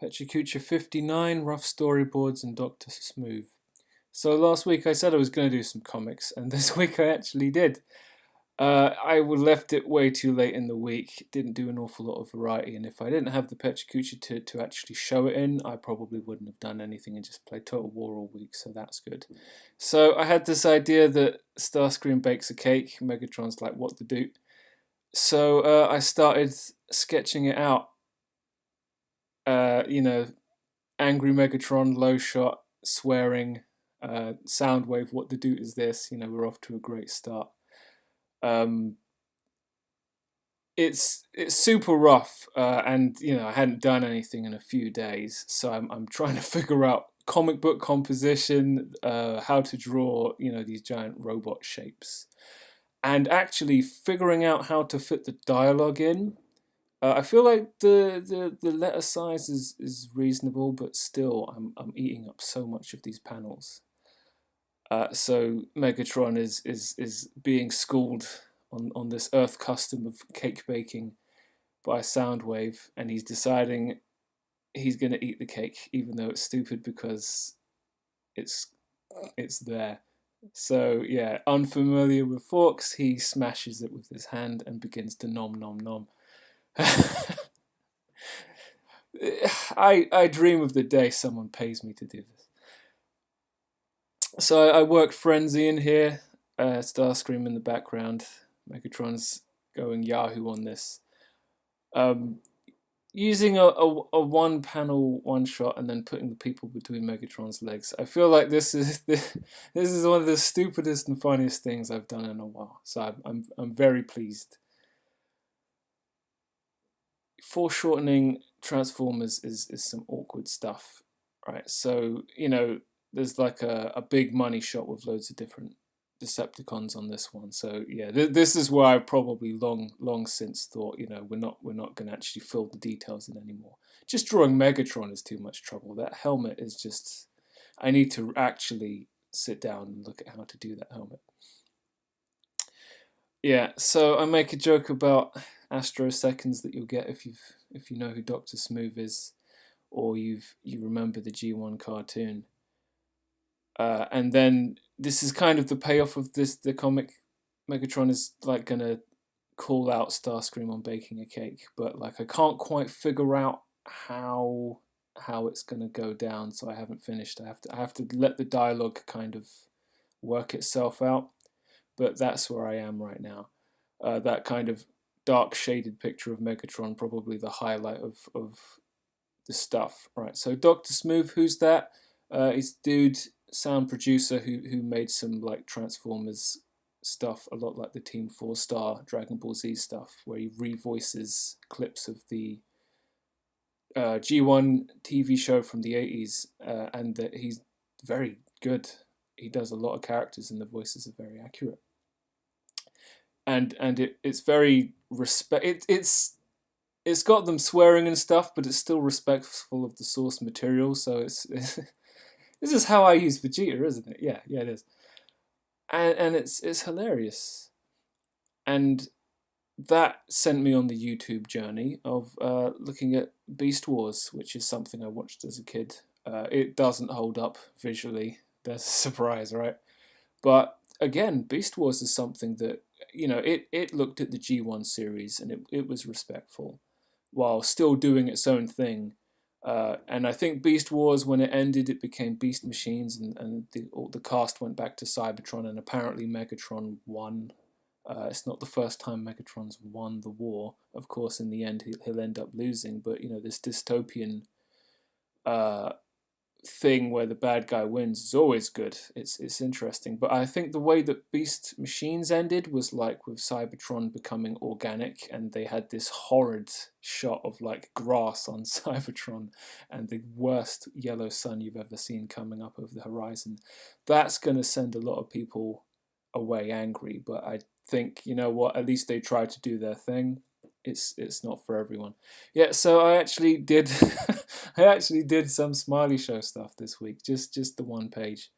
Pecha Kucha 59, Rough Storyboards, and Dr. Smoov. So last week I said I was going to do some comics, and this week I actually did. I left it way too late in the week, didn't do an awful lot of variety, and if I didn't have the Pecha Kucha to actually show it in, I probably wouldn't have done anything and just played Total War all week, so that's good. So I had this idea that Starscream bakes a cake, Megatron's like, what to do? So I started sketching it out. You know, angry Megatron, low shot, swearing, Soundwave, what the doot is this? You know, we're off to a great start. Um, it's super rough, and you know I hadn't done anything in a few days, so I'm trying to figure out comic book composition, how to draw these giant robot shapes, and actually figuring out how to fit the dialogue in. I feel like the letter size is reasonable, but still I'm eating up so much of these panels. So Megatron is being schooled on this Earth custom of cake baking by Soundwave, and he's deciding he's gonna eat the cake, even though it's stupid because it's it's there. So yeah, unfamiliar with forks, he smashes it with his hand and begins to nom nom nom. I dream of the day someone pays me to do this. So I work Frenzy in here, Starscream in the background. Megatron's going Yahoo on this. Um, Using a one panel one shot and then putting the people between Megatron's legs. I feel like this is this is one of the stupidest and funniest things I've done in a while. So I'm very pleased. Foreshortening Transformers is some awkward stuff, right? So there's like a big money shot with loads of different Decepticons on this one. So yeah, this is where I probably long since thought, we're not going to actually fill the details in anymore. Just drawing Megatron is too much trouble. That helmet is just, I need to actually sit down and look at how to do that helmet. Yeah, so I make a joke about Astro Seconds that you'll get if you know who Dr. Smoov is, or you remember the G1 cartoon. And then this is kind of the payoff of this. The comic, Megatron is like gonna call out Starscream on baking a cake, but like I can't quite figure out how it's gonna go down. So I haven't finished. I have to let the dialogue kind of work itself out. But that's where I am right now. That kind of dark shaded picture of Megatron, probably the highlight of the stuff. Right. So Dr. Smoov, who's that? He's dude sound producer who made some like Transformers stuff, a lot like the Team 4-Star Dragon Ball Z stuff, where he revoices clips of the G1 TV show from the 80s, and that he's very good. He does a lot of characters, and the voices are very accurate. And it's very it's got them swearing and stuff, but it's still respectful of the source material. So it's this is how I use Vegeta, isn't it? Yeah, it is. And it's hilarious. And that sent me on the YouTube journey of looking at Beast Wars, which is something I watched as a kid. It doesn't hold up visually. That's a surprise, right? But again, Beast Wars is something that it looked at the G1 series and it was respectful while still doing its own thing. And I think Beast Wars, when it ended, it became Beast Machines, and the cast went back to Cybertron, and apparently Megatron won. It's not the first time Megatron's won the war. Of course, in the end, he'll end up losing. But this dystopian thing where the bad guy wins is always good. It's interesting. But I think the way that Beast Machines ended was like with Cybertron becoming organic, and they had this horrid shot of like grass on Cybertron and the worst yellow sun you've ever seen coming up over the horizon. That's going to send a lot of people away angry, but I think, you know what, at least they tried to do their thing. It's not for everyone. Yeah, so I actually did I actually did some Smiley Show stuff this week, just the one page.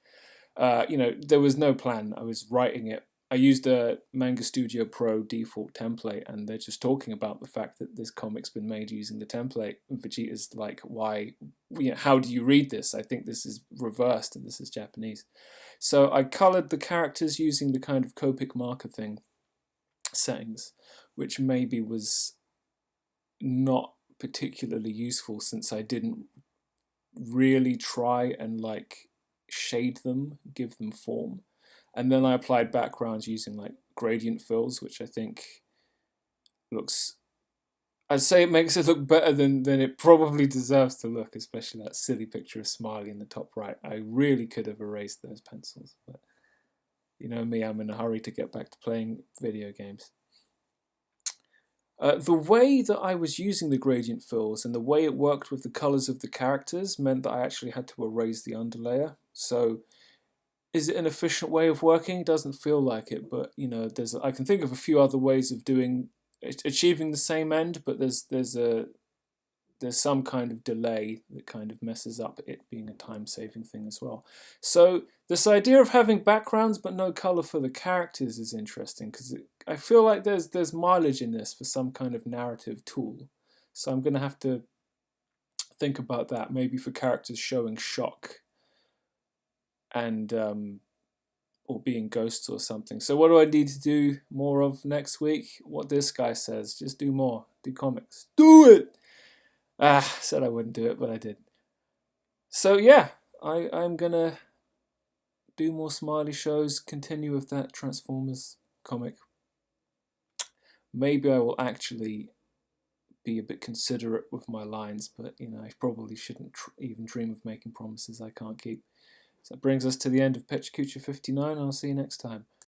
There was no plan. I was writing it. I used a Manga Studio Pro default template, and they're just talking about the fact that this comic's been made using the template. And Vegeta's like, why, how do you read this? I think this is reversed and this is Japanese. So I colored the characters using the kind of Copic marker thing settings, which maybe was not particularly useful since I didn't really try and like shade them, give them form. And then I applied backgrounds using like gradient fills, which I think looks, I'd say it makes it look better than it probably deserves to look, especially that silly picture of Smiley in the top right. I really could have erased those pencils, but you know me, I'm in a hurry to get back to playing video games. The way that I was using the gradient fills and the way it worked with the colors of the characters meant that I actually had to erase the underlayer. So is it an efficient way of working? It doesn't feel like it, but you know, I can think of a few other ways of achieving the same end, but there's some kind of delay that kind of messes up it being a time-saving thing as well. So this idea of having backgrounds but no color for the characters is interesting, because I feel like there's mileage in this for some kind of narrative tool. So I'm going to have to think about that, maybe for characters showing shock and or being ghosts or something. So what do I need to do more of next week? What this guy says, just do more, do comics. Do it! Said I wouldn't do it, but I did. So yeah, I'm gonna do more Smiley shows, continue with that Transformers comic. Maybe I will actually be a bit considerate with my lines, but you know, I probably shouldn't even dream of making promises I can't keep. So that brings us to the end of Pecha Kucha 59, and I'll see you next time.